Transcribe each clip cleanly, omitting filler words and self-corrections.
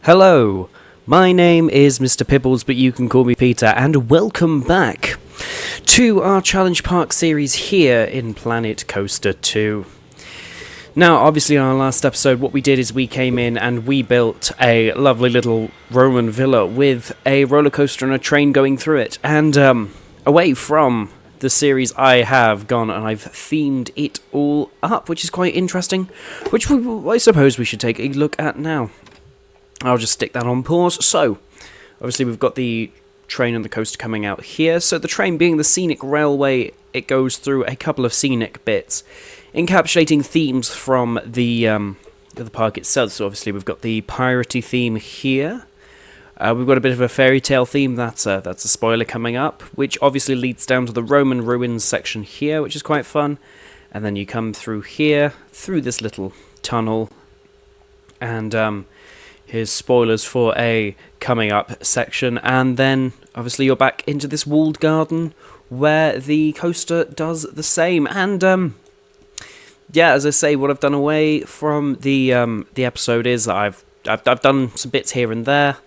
Hello, my name is Mr. Pibbles, but you can call me Peter, and welcome back to our Challenge Park series here in Planet Coaster 2. Now, obviously, in our last episode, what we did is we came in and we built a lovely little Roman villa with a roller coaster and a train going through it. And away from the series, I have gone and I've themed it all up, which is quite interesting, which I suppose we should take a look at now. I'll just stick that on pause. So, obviously we've got the train and the coaster coming out here. So the train being the scenic railway, it goes through a couple of scenic bits, encapsulating themes from the park itself. So obviously we've got the piratey theme here. We've got a bit of a fairy tale theme, that's a spoiler coming up, which obviously leads down to the Roman ruins section here, which is quite fun. And then you come through here, through this little tunnel, and here's spoilers for a coming up section, and then obviously you're back into this walled garden where the coaster does the same. And yeah, as I say, what I've done away from the episode is that I've done some bits here and there,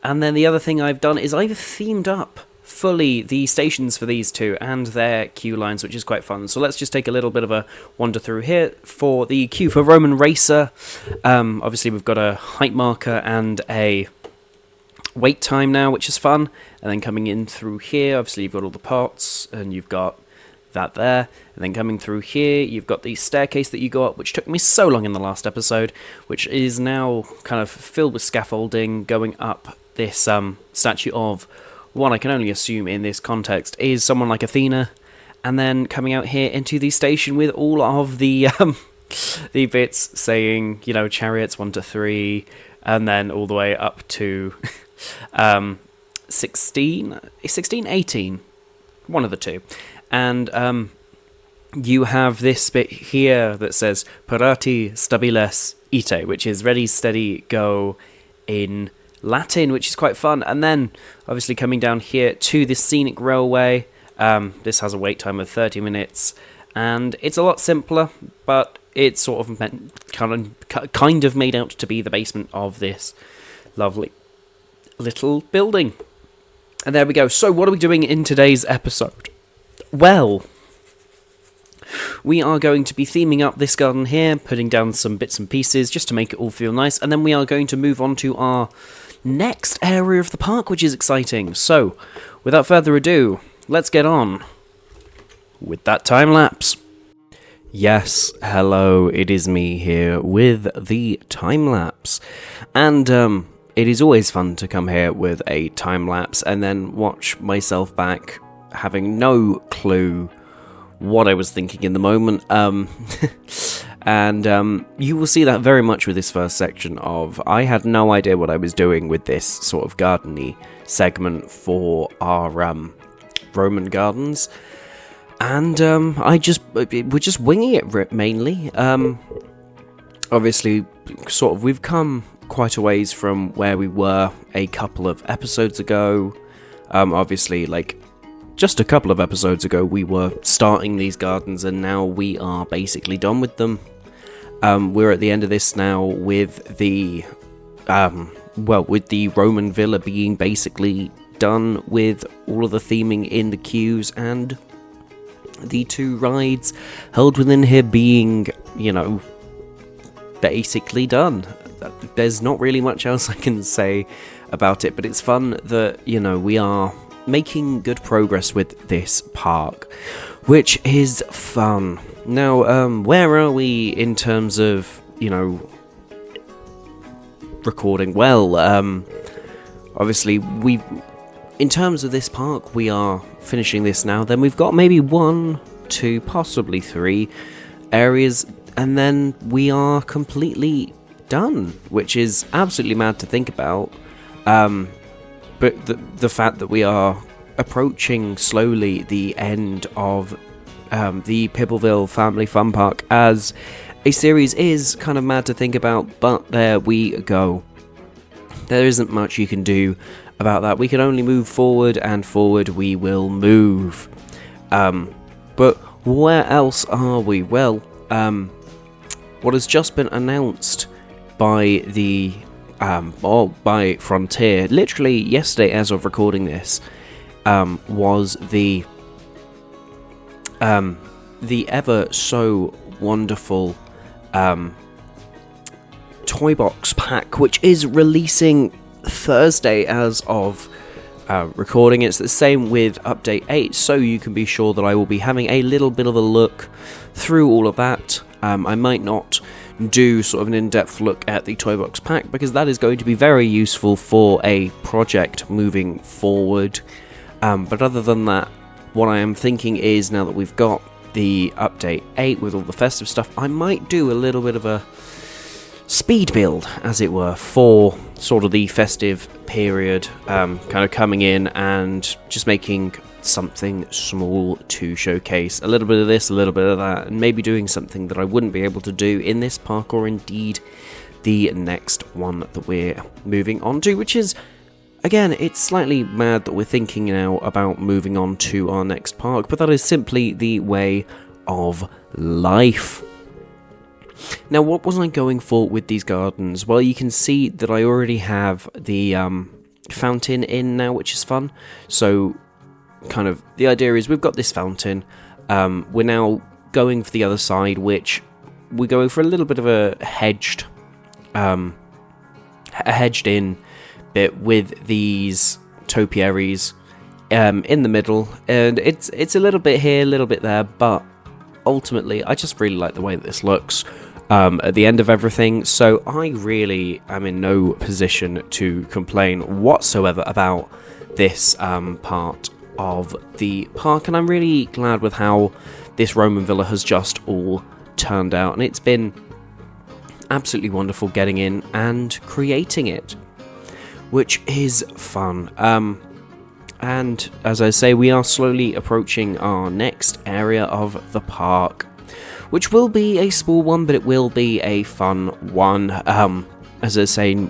and then the other thing I've done is I've themed up fully the stations for these two and their queue lines, which is quite fun. So let's just take a little bit of a wander through here for the queue for Roman Racer. Obviously we've got a height marker and a wait time now, which is fun. And then coming in through here, obviously you've got all the pots and you've got that there. And then coming through here, you've got the staircase that you go up, which took me so long in the last episode, which is now kind of filled with scaffolding going up this statue of one I can only assume in this context is someone like Athena, and then coming out here into the station with all of the the bits saying, you know, chariots 1 to 3, and then all the way up to 16, 18, one of the two. And you have this bit here that says Parati stabiles ite, which is ready, steady, go in Latin, which is quite fun. And then obviously coming down here to this scenic railway, this has a wait time of 30 minutes, and it's a lot simpler, but it's sort of kind of made out to be the basement of this lovely little building. And there we go. So what are we doing in today's episode? Well, we are going to be theming up this garden here, putting down some bits and pieces just to make it all feel nice, and then we are going to move on to our next area of the park, which is exciting. So, without further ado, let's get on with that time lapse. Yes, hello, it is me here with the time lapse. And it is always fun to come here with a time lapse and then watch myself back having no clue what I was thinking in the moment. And you will see that very much with this first section of I had no idea what I was doing with this sort of garden-y segment for our Roman gardens. And we're just winging it mainly. Obviously, sort of, we've come quite a ways from where we were a couple of episodes ago. Obviously, like, just a couple of episodes ago, we were starting these gardens, and now we are basically done with them. We're at the end of this now with the, with the Roman villa being basically done with all of the theming in the queues and the two rides held within here being, you know, basically done. There's not really much else I can say about it, but it's fun that, you know, we are making good progress with this park, which is fun. Now, where are we in terms of, you know, recording? Well, obviously, in terms of this park, we are finishing this now. Then we've got maybe 1, 2, possibly 3 areas, and then we are completely done, which is absolutely mad to think about. But the fact that we are approaching slowly the end of the Pibbleville Family Fun Park as a series is kind of mad to think about, but there we go. There isn't much you can do about that. We can only move forward, and forward we will move. But where else are we? Well, what has just been announced by the or by Frontier, literally yesterday as of recording this, was the ever so wonderful Toy Box pack, which is releasing Thursday as of recording. It's the same with Update 8, so you can be sure that I will be having a little bit of a look through all of that. I might not do sort of an in-depth look at the Toy Box pack, because that is going to be very useful for a project moving forward. But other than that, what I am thinking is, now that we've got the Update 8 with all the festive stuff, I might do a little bit of a speed build, as it were, for sort of the festive period, kind of coming in and just making something small to showcase a little bit of this, a little bit of that, and maybe doing something that I wouldn't be able to do in this park, or indeed the next one that we're moving on to, which is, again, it's slightly mad that we're thinking now about moving on to our next park, but that is simply the way of life. Now, what was I going for with these gardens? Well, you can see that I already have the fountain in now, which is fun. So, kind of, the idea is we've got this fountain. We're now going for the other side, which we're going for a little bit of a hedged in bit with these topiaries in the middle, and it's a little bit here, a little bit there, but ultimately I just really like the way that this looks at the end of everything, so I really am in no position to complain whatsoever about this part of the park, and I'm really glad with how this Roman villa has just all turned out, and it's been absolutely wonderful getting in and creating it, which is fun. And as I say, we are slowly approaching our next area of the park, which will be a small one, but it will be a fun one. As I say,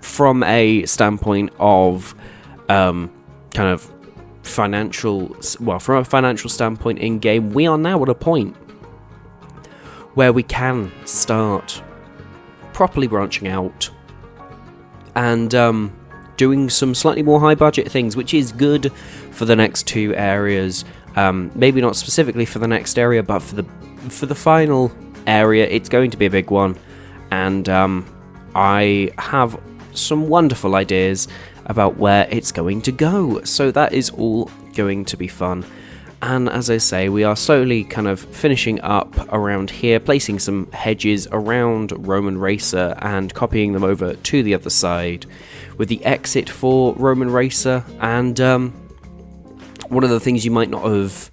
from a standpoint of kind of financial, well, from a financial standpoint in game, we are now at a point where we can start properly branching out and doing some slightly more high budget things, which is good for the next two areas. Maybe not specifically for the next area, but for the final area, it's going to be a big one, and I have some wonderful ideas about where it's going to go, so that is all going to be fun. And as I say, we are slowly kind of finishing up around here, placing some hedges around Roman Racer and copying them over to the other side with the exit for Roman Racer. And one of the things you might not have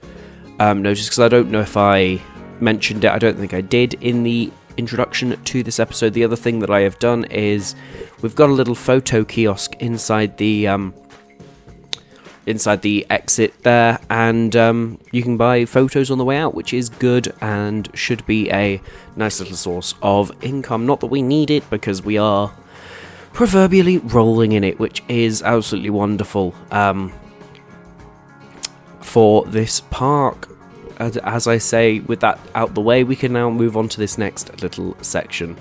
noticed, because I don't know if I mentioned it, I don't think I did in the introduction to this episode, the other thing that I have done is we've got a little photo kiosk inside the exit there, and you can buy photos on the way out, which is good and should be a nice little source of income. Not that we need it, because we are proverbially rolling in it, which is absolutely wonderful for this park. As I say, with that out the way, we can now move on to this next little section,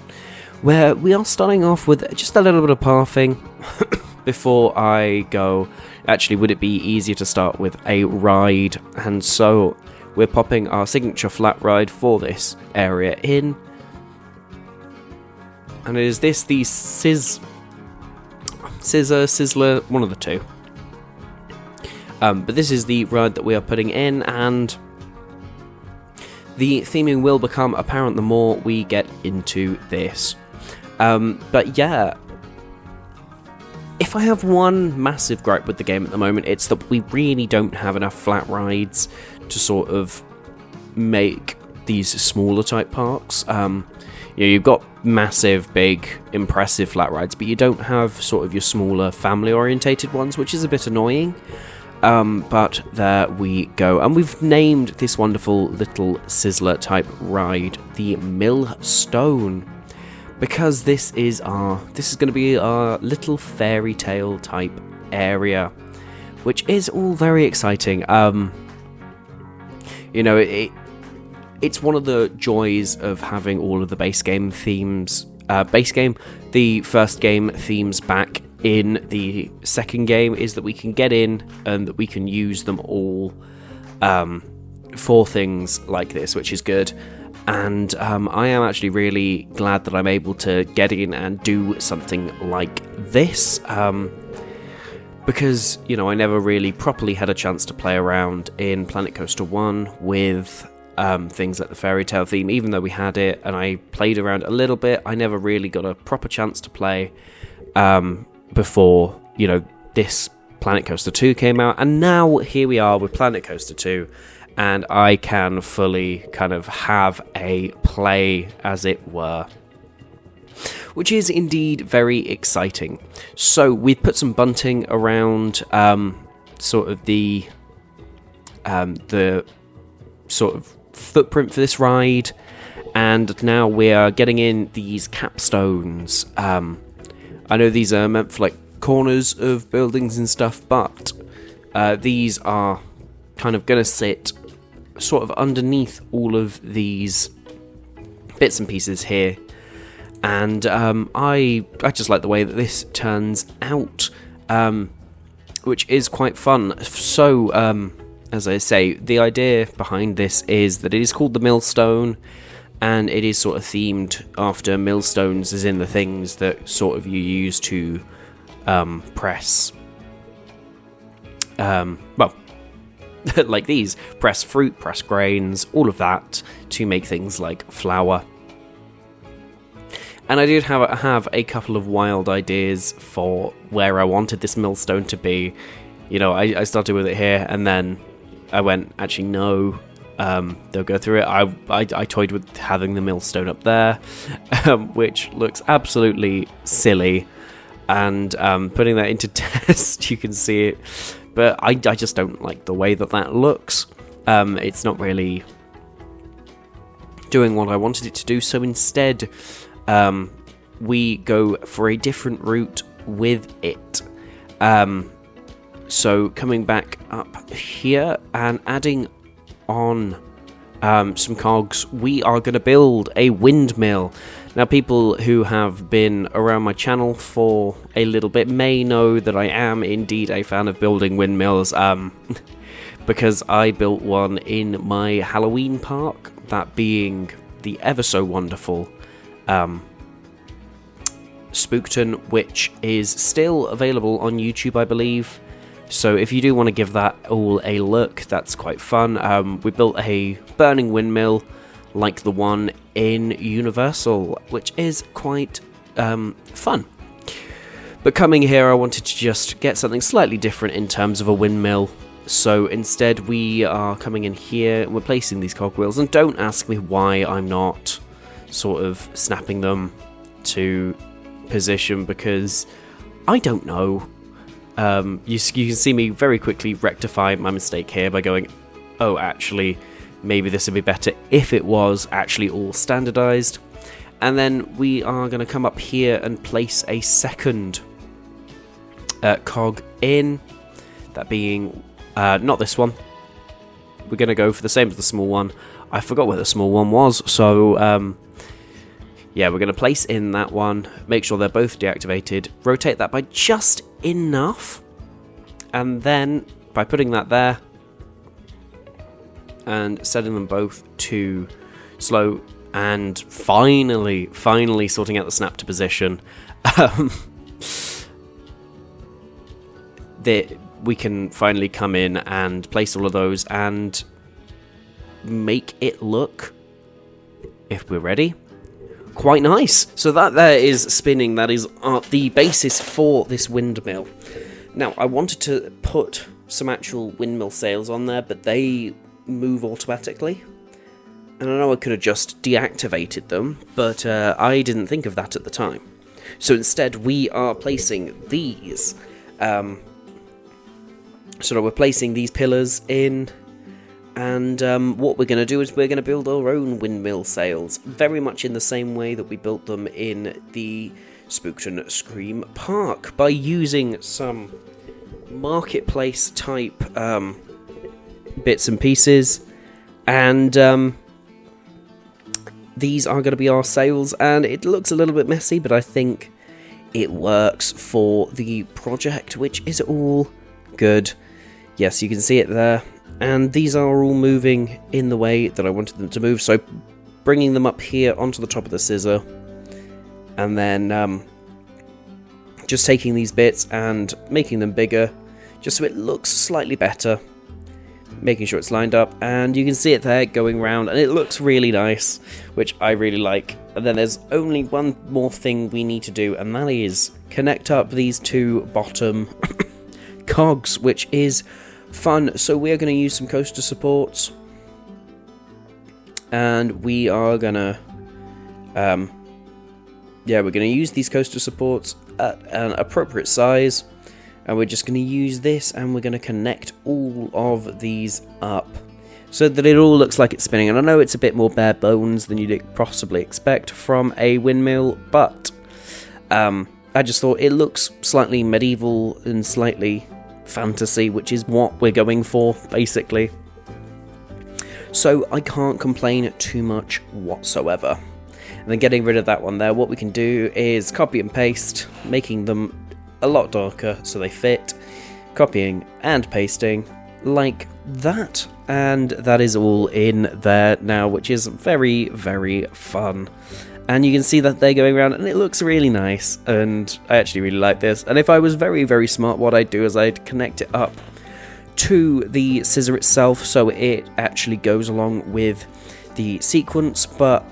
where we are starting off with just a little bit of pathing. Before I go, actually, would it be easier to start with a ride? And so we're popping our signature flat ride for this area in, and is this the Sizzler, one of the two. But this is the ride that we are putting in, and the theming will become apparent the more we get into this. But yeah, if I have one massive gripe with the game at the moment, it's that we really don't have enough flat rides to sort of make these smaller type parks. You've got massive, big, impressive flat rides, but you don't have sort of your smaller family-orientated ones, which is a bit annoying. But there we go. And we've named this wonderful little Sizzler type ride the Millstone, because this is going to be our little fairy tale type area, which is all very exciting. It's one of the joys of having all of the base game the first game themes back in the second game is that we can get in and that we can use them all for things like this, which is good. And I am actually really glad that I'm able to get in and do something like this, because, you know, I never really properly had a chance to play around in Planet Coaster 1 with things like the fairy tale theme. Even though we had it and I played around a little bit, I never really got a proper chance to play before, you know, this Planet Coaster 2 came out. And now here we are with Planet Coaster 2, and I can fully kind of have a play, as it were, which is indeed very exciting. So we've put some bunting around sort of the sort of footprint for this ride, and now we are getting in these capstones. I know these are meant for like corners of buildings and stuff, but these are kind of going to sit sort of underneath all of these bits and pieces here. And I just like the way that this turns out, which is quite fun. So, as I say, the idea behind this is that it is called the Millstone, and it is sort of themed after millstones, as in the things that sort of you use to press, well, like these, press fruit, press grains, all of that, to make things like flour. And I did have a couple of wild ideas for where I wanted this millstone to be. You know, I started with it here, and then I went, actually, no, they'll go through it. I toyed with having the millstone up there, which looks absolutely silly. And putting that into test, you can see it. But I just don't like the way that looks. It's not really doing what I wanted it to do, so instead we go for a different route with it. So coming back up here and adding on some cogs, we are going to build a windmill. Now, people who have been around my channel for a little bit may know that I am indeed a fan of building windmills, because I built one in my Halloween park, that being the ever so wonderful Spookton, which is still available on YouTube, I believe. So if you do want to give that all a look, that's quite fun. We built a burning windmill like the one in Universal, which is quite fun. But coming here, I wanted to just get something slightly different in terms of a windmill. So instead, we are coming in here and we're placing these cogwheels. And don't ask me why I'm not sort of snapping them to position, because I don't know. You can see me very quickly rectify my mistake here by going, oh, actually, maybe this would be better if it was actually all standardized. And then we are going to come up here and place a second cog in, that being not this one. We're going to go for the same as the small one. I forgot where the small one was, so yeah, we're going to place in that one, make sure they're both deactivated, rotate that by just enough, and then by putting that there and setting them both to slow, and finally sorting out the snap to position, we can finally come in and place all of those and make it look, if we're ready, quite nice. So that there is spinning. That is the basis for this windmill. Now, I wanted to put some actual windmill sails on there, but they move automatically. And I know I could have just deactivated them, but I didn't think of that at the time. So instead, we are placing these. So we're placing these pillars in. And what we're going to do is we're going to build our own windmill sails, very much in the same way that we built them in the Spookton Scream Park, by using some marketplace type bits and pieces. And these are going to be our sails, and it looks a little bit messy, but I think it works for the project, which is all good. Yes, you can see it there. And these are all moving in the way that I wanted them to move. So bringing them up here onto the top of the scissor. And then just taking these bits and making them bigger. Just so it looks slightly better. Making sure it's lined up. And you can see it there going round. And it looks really nice. Which I really like. And then there's only one more thing we need to do. And that is connect up these two bottom cogs. Which is fun. So we are going to use some coaster supports. And we are going to... we're going to use these coaster supports at an appropriate size. And we're just going to use this and we're going to connect all of these up so that it all looks like it's spinning. And I know it's a bit more bare bones than you'd possibly expect from a windmill, but I just thought it looks slightly medieval and slightly fantasy, which is what we're going for, basically. So I can't complain too much whatsoever. And then getting rid of that one there, what we can do is copy and paste, making them a lot darker so they fit, copying and pasting like that, and that is all in there now, which is very, very fun. And you can see that they're going around and it looks really nice, and I actually really like this. And if I was very, very smart, what I'd do is I'd connect it up to the scissor itself so it actually goes along with the sequence, but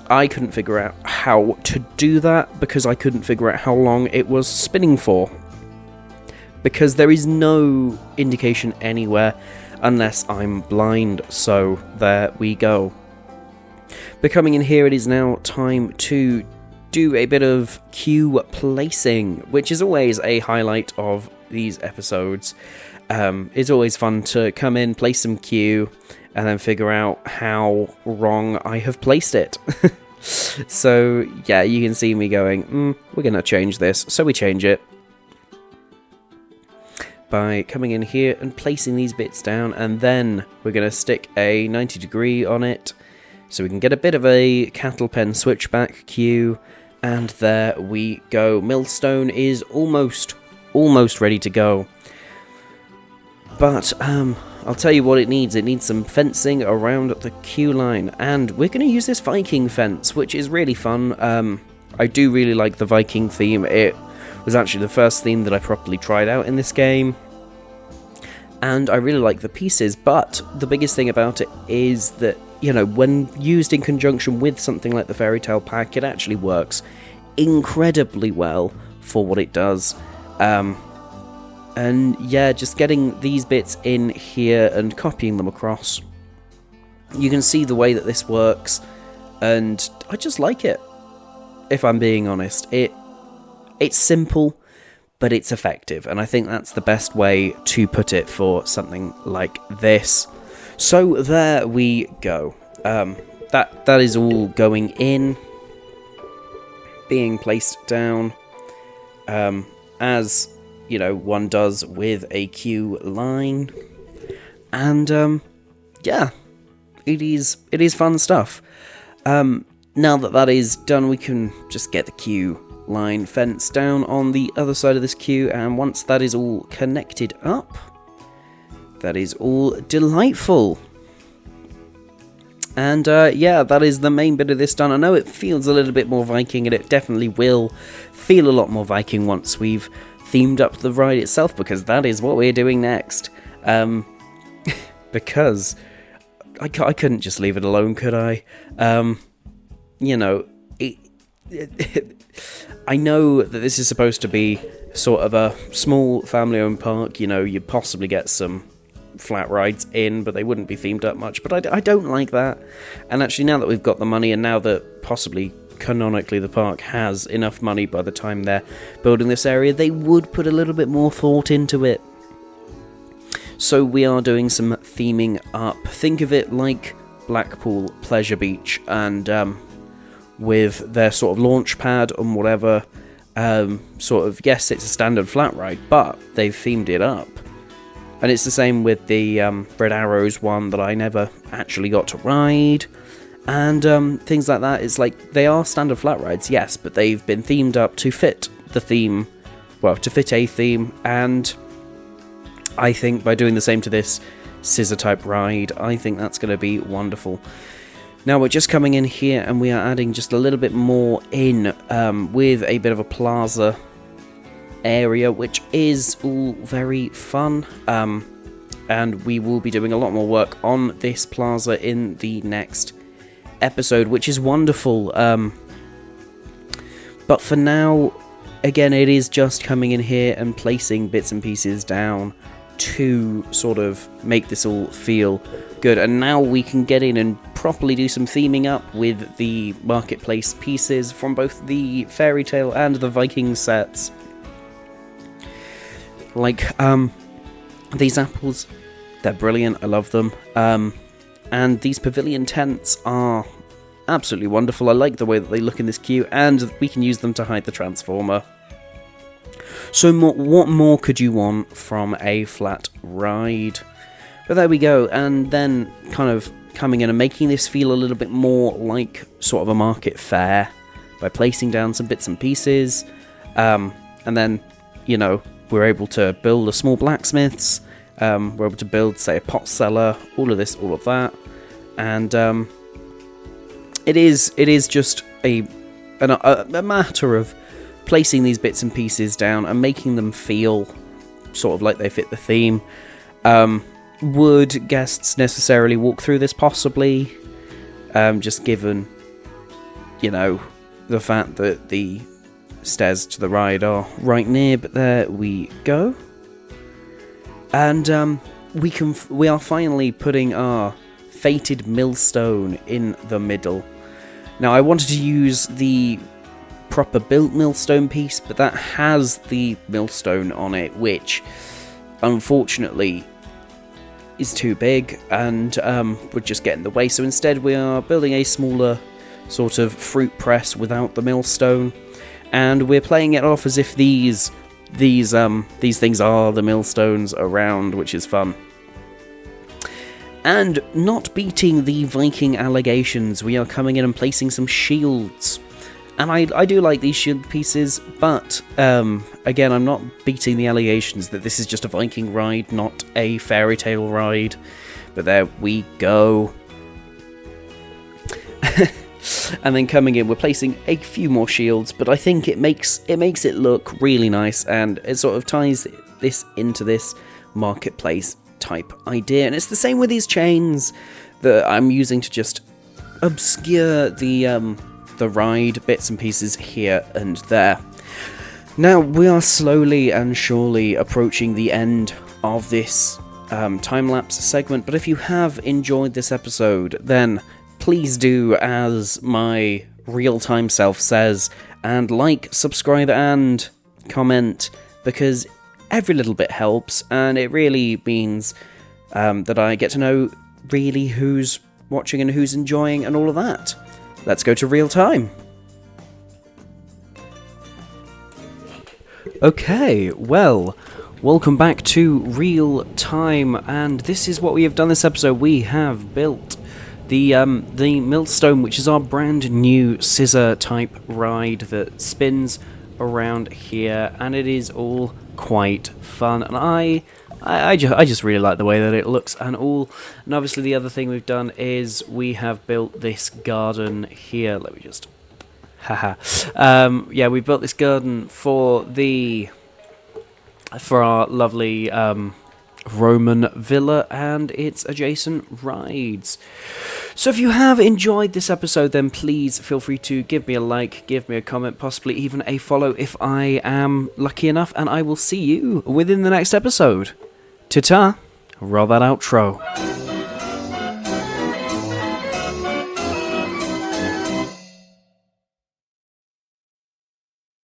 I couldn't figure out how to do that because I couldn't figure out how long it was spinning for. Because there is no indication anywhere unless I'm blind, so there we go. But coming in here, it is now time to do a bit of cue placing, which is always a highlight of these episodes. It's always fun to come in, place some cue, and then figure out how wrong I have placed it. So, yeah, you can see me going, we're going to change this. So we change it by coming in here and placing these bits down, and then we're going to stick a 90 degree on it so we can get a bit of a cattle pen switchback cue, and there we go. Millstone is almost ready to go. But, I'll tell you what it needs. It needs some fencing around the queue line, and we're going to use this Viking fence, which is really fun. I do really like the Viking theme. It was actually the first theme that I properly tried out in this game, and I really like the pieces, but the biggest thing about it is that, you know, when used in conjunction with something like the Fairy Tale Pack, it actually works incredibly well for what it does. And yeah, just getting these bits in here and copying them across. You can see the way that this works, and I just like it, if I'm being honest. It's simple, but it's effective, and I think that's the best way to put it for something like this. So there we go. That is all going in, being placed down, as you know, one does with a queue line, and yeah, it is fun stuff. Now that is done, we can just get the queue line fence down on the other side of this queue, and once that is all connected up, that is all delightful. And yeah, that is the main bit of this done. I know it feels a little bit more Viking, and it definitely will feel a lot more Viking once we've themed up the ride itself, because that is what we're doing next. Because I couldn't just leave it alone, could I? You know, I know that this is supposed to be sort of a small family-owned park. You know, you possibly get some flat rides in, but they wouldn't be themed up much. But I don't like that. And actually, now that we've got the money, and now that possibly canonically the park has enough money by the time they're building this area, they would put a little bit more thought into it. So we are doing some theming up. Think of it like Blackpool Pleasure Beach, and with their sort of launch pad and whatever, sort of, yes, it's a standard flat ride, but they've themed it up. And it's the same with the Red Arrows one that I never actually got to ride. and things like that. It's like, they are standard flat rides, yes, but they've been themed up to fit the theme, well, to fit a theme, and I think by doing the same to this scissor type ride, I think that's going to be wonderful. Now we're just coming in here and we are adding just a little bit more in with a bit of a plaza area, which is all very fun, and we will be doing a lot more work on this plaza in the next episode, which is wonderful. But for now, again, it is just coming in here and placing bits and pieces down to sort of make this all feel good. And now we can get in and properly do some theming up with the marketplace pieces from both the Fairy Tale and the Viking sets. Like, these apples, they're brilliant, I love them. And these pavilion tents are absolutely wonderful. I like the way that they look in this queue, and we can use them to hide the Transformer. So what more could you want from a flat ride? But there we go, and then kind of coming in and making this feel a little bit more like sort of a market fair by placing down some bits and pieces, and then, you know, we're able to build a small blacksmiths, we're able to build, say, a pot cellar, all of this, all of that, and it is just a matter of placing these bits and pieces down and making them feel sort of like they fit the theme. Would guests necessarily walk through this? Possibly, just given, you know, the fact that the stairs to the ride are right near, but there we go. And we are finally putting our fated millstone in the middle. Now, I wanted to use the proper built millstone piece, but that has the millstone on it, which unfortunately is too big and would just get in the way. So instead we are building a smaller sort of fruit press without the millstone, and we're playing it off as if these things are the millstones around, which is fun. And not beating the Viking allegations, we are coming in and placing some shields. And I do like these shield pieces, but again, I'm not beating the allegations that this is just a Viking ride, not a Fairy Tale ride. But there we go. And then coming in, we're placing a few more shields, but I think it makes it look really nice, and it sort of ties this into this marketplace type idea. And it's the same with these chains that I'm using to just obscure the ride bits and pieces here and there. Now we are slowly and surely approaching the end of this time-lapse segment, but if you have enjoyed this episode, then please do as my real-time self says, and like, subscribe, and comment, because every little bit helps, and it really means that I get to know really who's watching and who's enjoying and all of that. Let's go to real time. Okay, well, welcome back to real time, and this is what we have done this episode. We have built the millstone, which is our brand new scissor type ride that spins around here, and it is all quite fun, and I just really like the way that it looks and all. And obviously the other thing we've done is we have built this garden here. Let me just yeah, we built this garden for our lovely Roman villa and its adjacent rides. So if you have enjoyed this episode, then please feel free to give me a like, give me a comment, possibly even a follow if I am lucky enough, and I will see you within the next episode. Ta-ta, roll that outro.